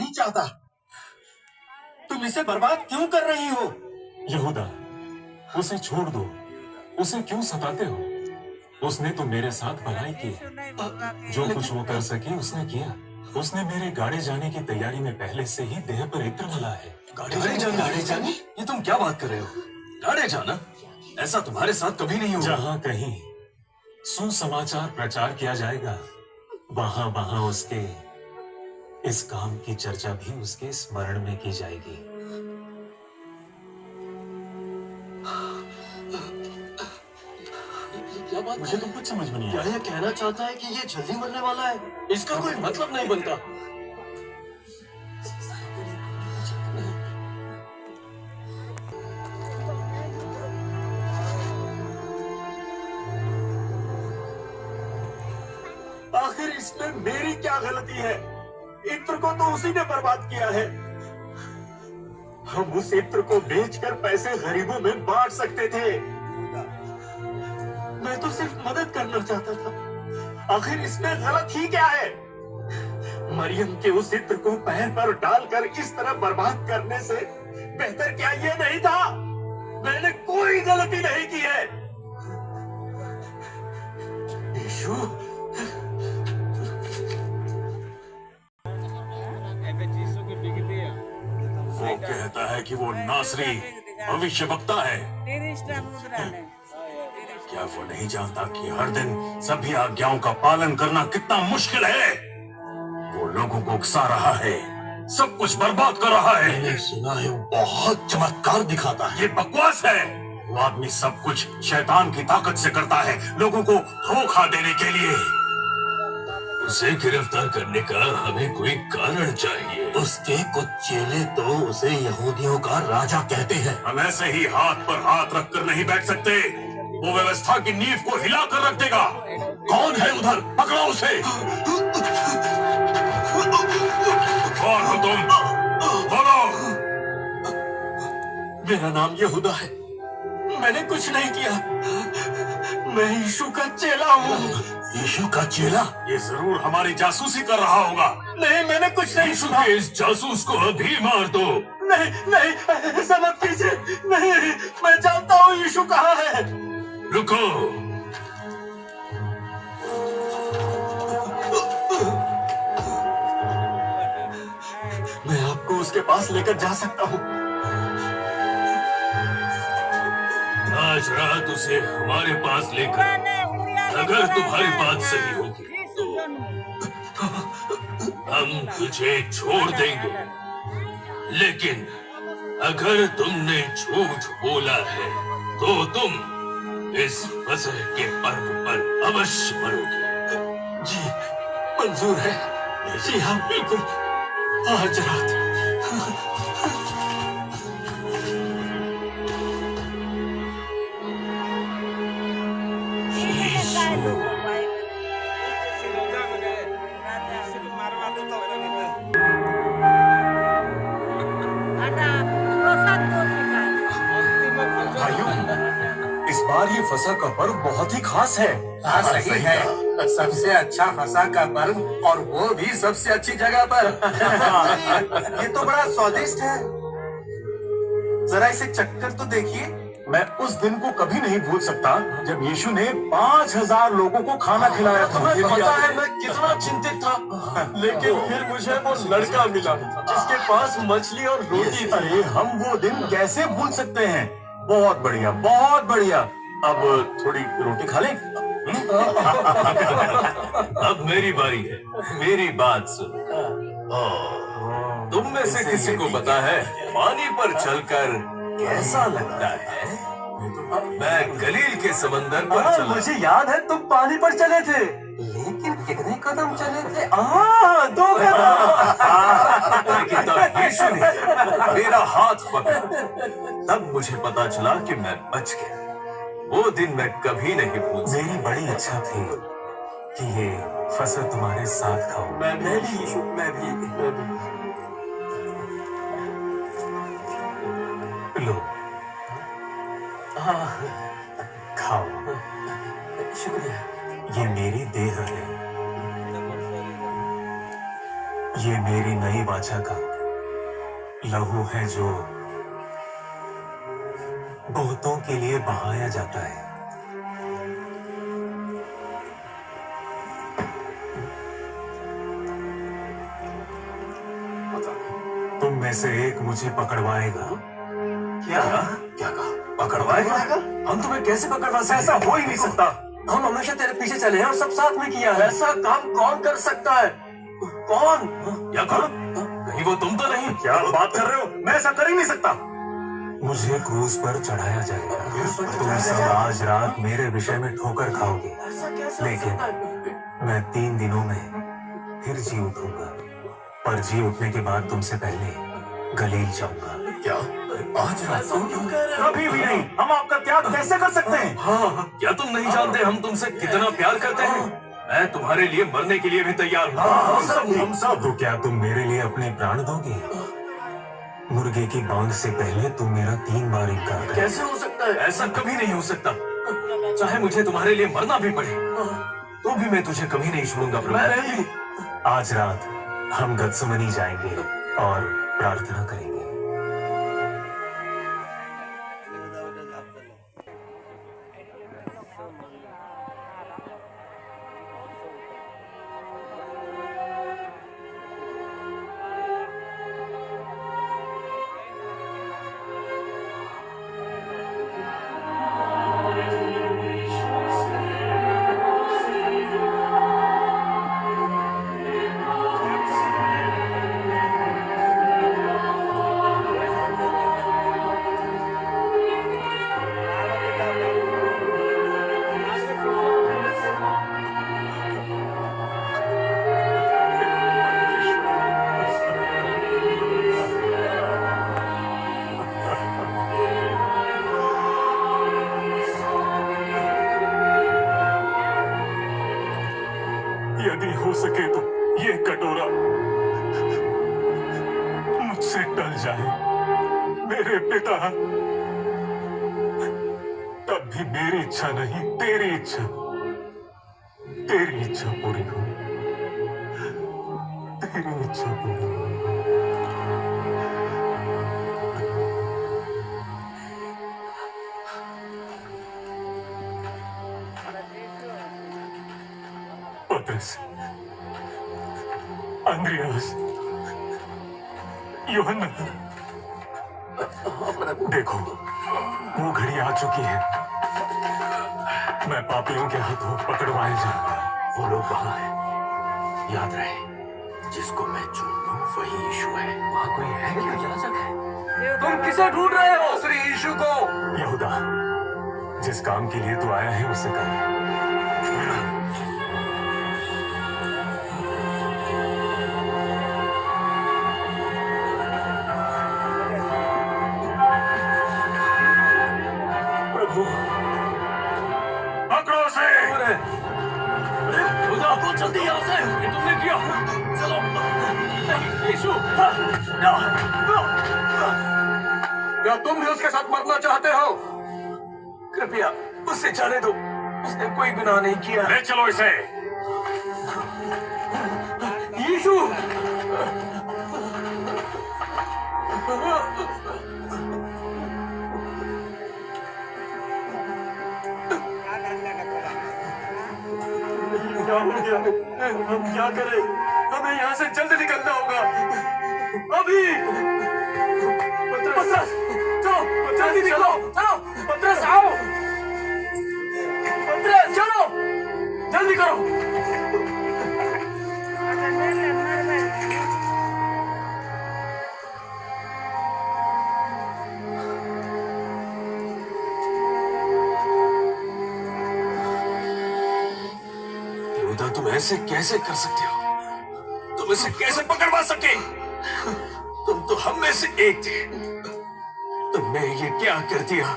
नहीं चाहता। तुम इसे बर्बाद क्यों कर रही हो? यहूदा, उसे छोड़ दो। उसे क्यों सताते हो? उसने तो मेरे साथ भलाई की। जो कुछ वो कर सके उसने किया। उसने मेरे गाड़े जाने की तैयारी में पहले से ही देह पर इत्र मिला है। गाड़े जाने? ये तुम क्या बात कर रहे हो? गाड़े जाना? ऐसा तुम्हारे साथ कभी नहीं हुआ। जहां कहीं सुसमाचार प्रचार किया जाएगा, वहां वहां उसके इस काम की चर्चा भी उसके स्मरण में की जाएगी। क्या बात? मुझे तो कुछ समझ में नहीं क्या आया। ये कहना चाहता है कि ये जल्दी मरने वाला है? इसका कोई मतलब नहीं बनता। आखिर इसमें मेरी क्या गलती है? इत्र को तो उसी ने बर्बाद किया है। हम उस इत्र को बेचकर पैसे गरीबों में बांट सकते थे। मैं तो सिर्फ मदद करना चाहता था। आखिर इसमें गलत ही क्या है? मरियम के उस इत्र को पैर पर डालकर इस तरह बर्बाद करने से बेहतर क्या ये नहीं था? मैंने कोई गलती नहीं की है। यीशु, वो कहता है कि वो नासरी भविष्यवक्ता है। क्या वो नहीं जानता कि हर दिन सभी आज्ञाओं का पालन करना कितना मुश्किल है? वो लोगों को उकसा रहा है, सब कुछ बर्बाद कर रहा है। मैंने सुना है वो बहुत चमत्कार दिखाता है। ये बकवास है। वो आदमी सब कुछ शैतान की ताकत से करता है, लोगों को धोखा देने के लिए। उसे गिरफ्तार करने का हमें कोई कारण चाहिए। उसके कुछ चेले तो उसे यहूदियों का राजा कहते हैं। हम ऐसे ही हाथ पर हाथ रखकर नहीं बैठ सकते। वो व्यवस्था की नींव को हिला कर रख देगा। कौन है उधर? पकड़ो उसे। कौन हो तुम? बोलो। मेरा नाम यहूदा है। मैंने कुछ नहीं किया। मैं यीशु का चेला हूँ। यीशु का चेला? ये जरूर हमारी जासूसी कर रहा होगा। नहीं, मैंने कुछ नहीं सुना। इस जासूस को अभी मार दो। नहीं नहीं, ऐसा मत कीजिए। नहीं, मैं जानता हूँ यीशु कहाँ है। रुको। मैं आपको उसके पास लेकर जा सकता हूँ। आज रात उसे हमारे पास लेकर, अगर तुम्हारी बात सही होगी तो हम तुझे छोड़ देंगे। लेकिन अगर तुमने झूठ बोला है तो तुम इस फसह के पर्व पर अवश्य मरोगे। जी मंजूर है। जी हाँ, बिल्कुल। आज रात। इस बार ये फसह का पर्व बहुत ही खास है। हाँ, सही है। सबसे अच्छा फसह का पर्व, और वो भी सबसे अच्छी जगह पर। ये तो बड़ा स्वादिष्ट है। जरा इसे चखकर तो देखिए। मैं उस दिन को कभी नहीं भूल सकता जब यीशु ने 5000 लोगों को खाना खिलाया था। तुम्हें पता है मैं कितना चिंतित था, लेकिन फिर मुझे वो लड़का मिला जिसके पास मछली और रोटी थी। अरे हम वो दिन कैसे भूल सकते हैं। बहुत बढ़िया, बहुत बढ़िया। अब थोड़ी रोटी खा लें। अब मेरी बारी है। मेरी बात सुनो। तुम में से किसी को पता है पानी पर चलकर कैसा लगता है? मैं गलील के समंदर पर चला। मुझे याद है तुम पानी पर चले थे, लेकिन कितने कदम चले थे? 2 कदम। लेकिन तब यीशु ने मेरा हाथ पकड़ा। तब मुझे पता चला कि मैं बच गया। वो दिन मैं कभी नहीं भूल सकता। मेरी बड़ी इच्छा थी कि ये फसह तुम्हारे साथ खाऊं। मैं भी यीशु, मैं भी। लो, खाओ। शुक्रिया। ये मेरी देह है। ये मेरी नई वाचा का लहू है जो बहुतों के लिए बहाया जाता है। तुम में से एक मुझे पकड़वाएगा। क्या क्या कहा? पकड़वाएगा? हम तुम्हें कैसे पकड़वा सकते? ऐसा हो ही नहीं सकता। हम हमेशा तेरे पीछे चले हैं और सब साथ में किया है। ऐसा काम कौन कर सकता है? कौन? या कौन? कहीं वो तुम तो नहीं? क्या बात कर रहे हो? मैं ऐसा कर ही नहीं सकता। मुझे क्रूज पर चढ़ाया जाएगा। तुम सब आज रात मेरे विषय में ठोकर खाओगे, लेकिन मैं 3 दिनों में फिर जी उठूंगा। पर जी उठने के बाद तुमसे पहले गलील जाऊंगा। क्या आज रात तुम क्यों कह रहे हो? कभी भी नहीं। हम आपका त्याग कैसे कर सकते हैं? हाँ, क्या तुम नहीं जानते हम तुमसे कितना प्यार करते हैं? मैं तुम्हारे लिए मरने के लिए भी तैयार हूँ। हम सब तो क्या तुम मेरे लिए अपने प्राण दोगे? मुर्गे की बांग से पहले तुम मेरा 3 बार इनकार कर। कैसे हो सकता है? ऐसा कभी नहीं हो सकता। चाहे मुझे तुम्हारे लिए मरना भी पड़े तो भी मैं तुझे कभी नहीं छोड़ूंगा प्रभु। आज रात हम गत्समनी जाएंगे और प्रार्थना करेंगे। यदि हो सके तो ये कटोरा मुझसे टल जाए मेरे पिता। तब भी मेरी इच्छा नहीं, तेरी इच्छा, तेरी इच्छा पूरी हो, तेरी इच्छा पूरी हो। पतरस, अंद्रियास, यूहन्ना, देखो वो घड़ी आ चुकी है। मैं पापियों के हाथों पकड़वाए जाऊंगा। वो लोग वहां हैं। याद रहे, जिसको मैं चूमूं वही यीशु है। वहां कोई है क्या? याजक है। तुम किसे ढूंढ रहे हो? श्री यीशु को। यहूदा, जिस काम के लिए तू आया है उसे कर। पकड़ो उसे। खुदा को जल्दी यहाँ से। ये तुमने किया। चलो। नहीं, यीशु। क्या तुम भी उसके साथ मरना चाहते हो? कृपया उसे जाने दो। उसने कोई गुनाह नहीं किया। ले चलो इसे। यीशु। क्या हो गया? हम क्या करें? हमें यहाँ से जल्द निकलना होगा। अभी। पतरस, चलो, जल्दी निकलो। चलो, पतरस आओ। पतरस, चलो, जल्दी करो। यहूदा, तुम ऐसे कैसे कर सकते हो? तुम इसे कैसे पकड़वा सके? तुम तो हम में से एक थे। तुमने ये क्या कर दिया?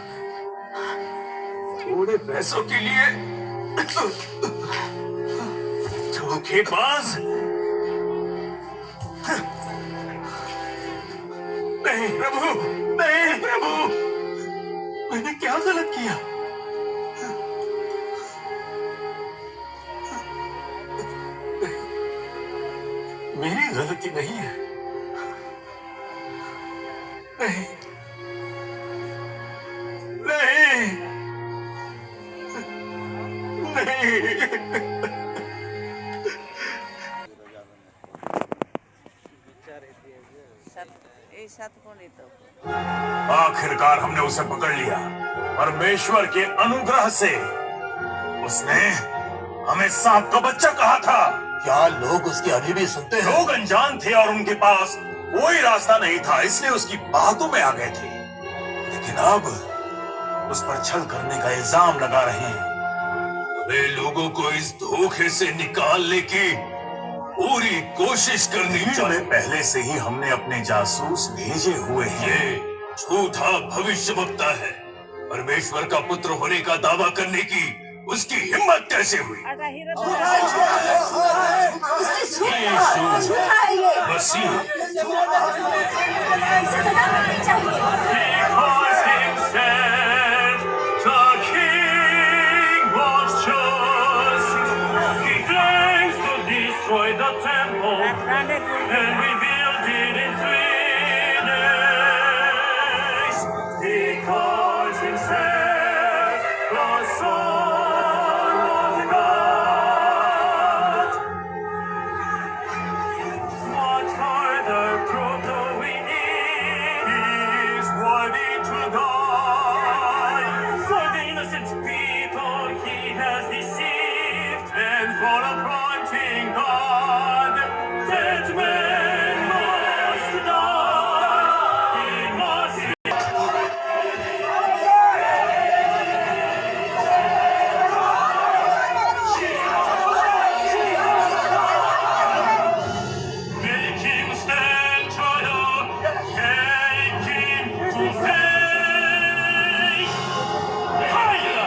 थोड़े पैसों के लिए धोखेबाज। नहीं प्रभु, नहीं प्रभु, मैंने क्या गलत किया? मेरी गलती नहीं है। नहीं नहीं नहीं आखिरकार हमने उसे पकड़ लिया। परमेश्वर के अनुग्रह से उसने हमें सांप का बच्चा कहा था। क्या लोग उसकी अभी भी सुनते हैं? लोग अनजान थे और उनके पास कोई रास्ता नहीं था, इसलिए उसकी बातों में आ गए थे। लेकिन अब उस पर छल करने का इल्जाम लगा रहे हैं। वे लोगों को इस धोखे से निकालने की पूरी कोशिश करनी चाहिए। पहले से ही हमने अपने जासूस भेजे हुए हैं। ये झूठा भविष्यवक्ता है। परमेश्वर का पुत्र होने का दावा करने की उसकी हिम्मत कैसे हुई? मसीह destroy the temple and rebuild it in 3 days. He calls himself the Son of God. What further proof do we need? He's worthy to die. For the innocent people he has deceived, and for the fronting God, that man must die. He must make him stand trial, take him to face. Higher!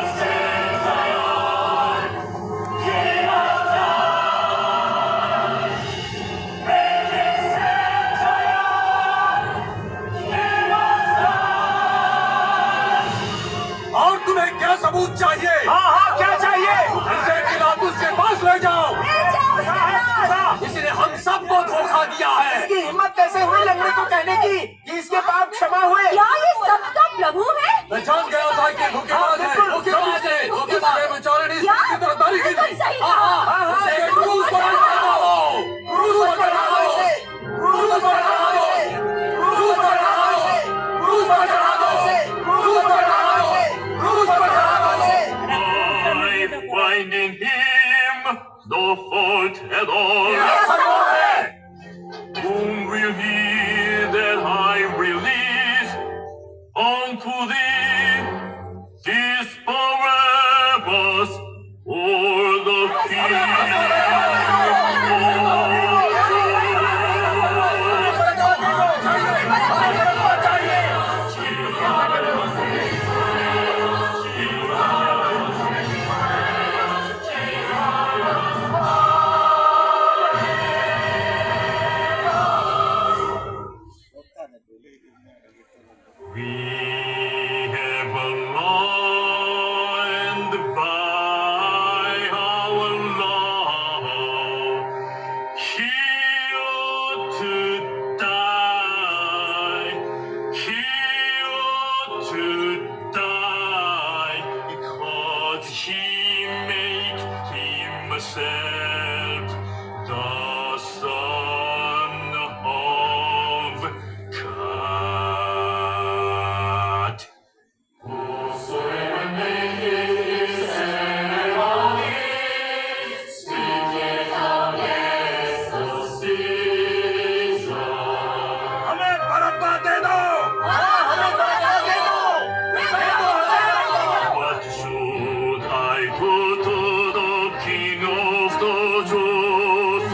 और तुम्हें क्या सबूत चाहिए? हाँ क्या चाहिए? इसे पिलातुस के पास ले जाओ। इसने हम सबको धोखा दिया है। इसकी हिम्मत कैसे हुई लंगड़े को कहने की कि इसके पाप क्षमा हुए? क्या ये सबका प्रभु है? मैं जान गया था कि धोखेबाज है, धोखेबाज है, धोखेबाज है। बेचारे ने क्या? इसकी तरफदारी की बिल्कुल थी। सही हाँ, कहा। हाँ, उसे क्रूस पर चढ़ाओ, क्रूस पर चढ़ाओ, क्रूस पर चढ़ाओ, क्रूस पर चढ़ाओ, क्रूस पर चढ़ाओ, क्रूस पर चढ़ाओ, क्रूस पर चढ़ाओ। I find in him no fault at all. Whom will he that I release unto thee? His Barabbas or the king? We have aligned by our law. He ought to die. He ought to die because he made himself the Son of God. Whosoever maketh ceremony, speaketh against the season. हमें बरब्बा दे दो। What should I do to the King of the Jews?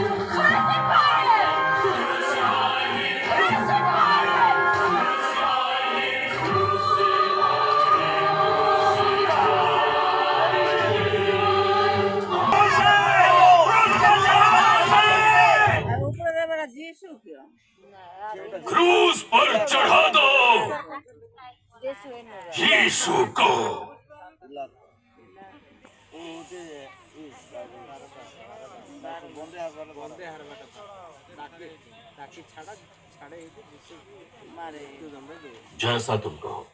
क्रूस पर चढ़ा दो यीशु को। जैसा तुम कहो।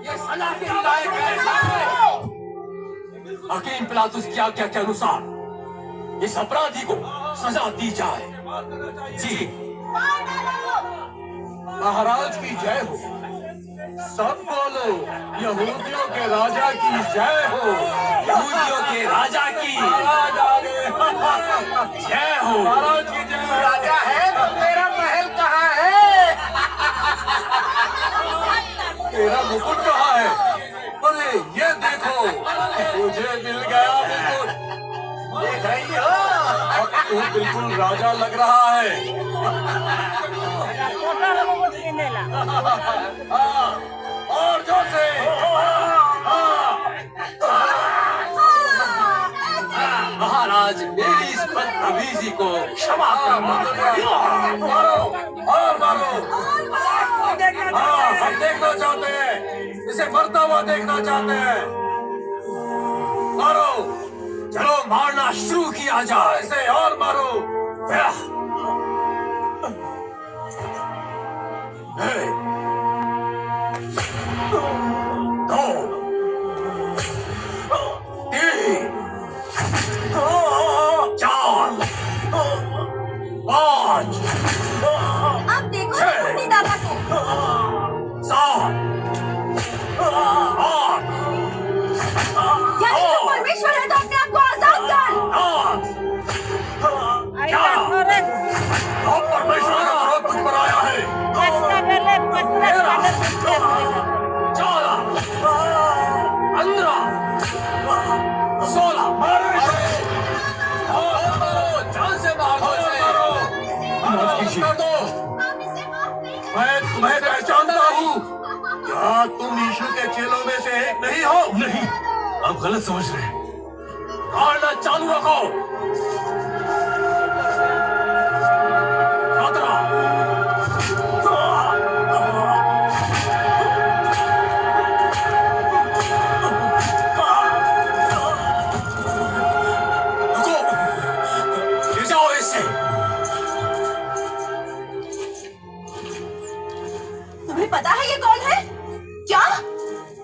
ये सजा के लायक है साहब। हकीम पिलातुस की आज्ञा के अनुसार इस अपराधी को सजा दी जाए। जी महाराज की जय हो। सब बोलो यहूदियों के राजा की जय हो। यहूदियों के राजा की जय हो। महाराज की जय हो। राजा है तो तेरा महल कहाँ है? तेरा मुकुट कहाँ है? अरे ये देखो मुझे मिल गया मुकुट। देख रही हो अब तू बिल्कुल राजा लग रहा है। और जोर से महाराज मेरी इस बदतमीजी को क्षमा करना। मारो और मारो। हम देखना चाहते हैं, इसे मरता हुआ देखना चाहते हैं। मारो, चलो मारना शुरू किया जाए। इसे और मारो। दो, तीन, चार, पाँच, अब देखो अपनी दादा को। 7, 8, यदि तू परमेश्वर है तो अपने आप को आजाद कर। 9, और परमेश्वर का क्रोध तुझ पर आया है। 14, 15, 16, मारो इसे। जान से मारो इसे। कर दो। मैं तुम्हें पहचानता हूँ। क्या तुम यीशु के चेलों में से एक नहीं हो? नहीं, आप गलत समझ रहे हैं। मारना चालू रखो। 17, ले जाओ इसे। तुम्हें पता है ये कौन है? क्या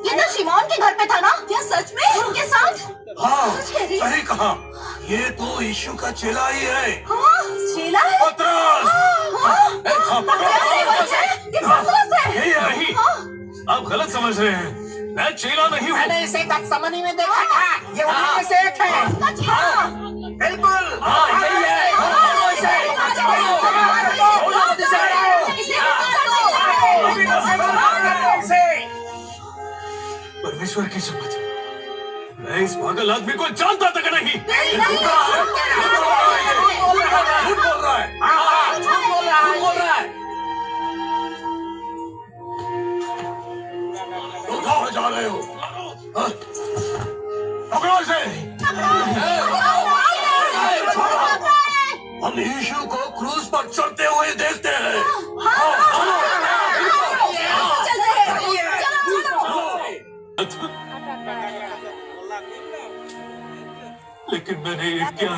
ये तो शिमोन के घर पे था ना? क्या सच में उनके साथ? हाँ सच कह रही? सही कहा। ये तो यीशु का चेला ही है। हाँ, चेला है? पतरस! यही है, नहीं, आप गलत समझ रहे हैं। मैं चेला नहीं हूँ। मैंने इसे गत्समनी में देखा था। ये उन्हीं में से एक है। बिल्कुल। हाँ यही है। परमेश्वर की शपथ, मैं इस पागल आदमी को जानता तक नहीं। झूठ बोल रहा है। तुम कहाँ जा रहे हो? पकड़ो इसे। हम यीशु को क्रूस पर चढ़ते हुए देखते हैं। लेकिन मैंने ये क्या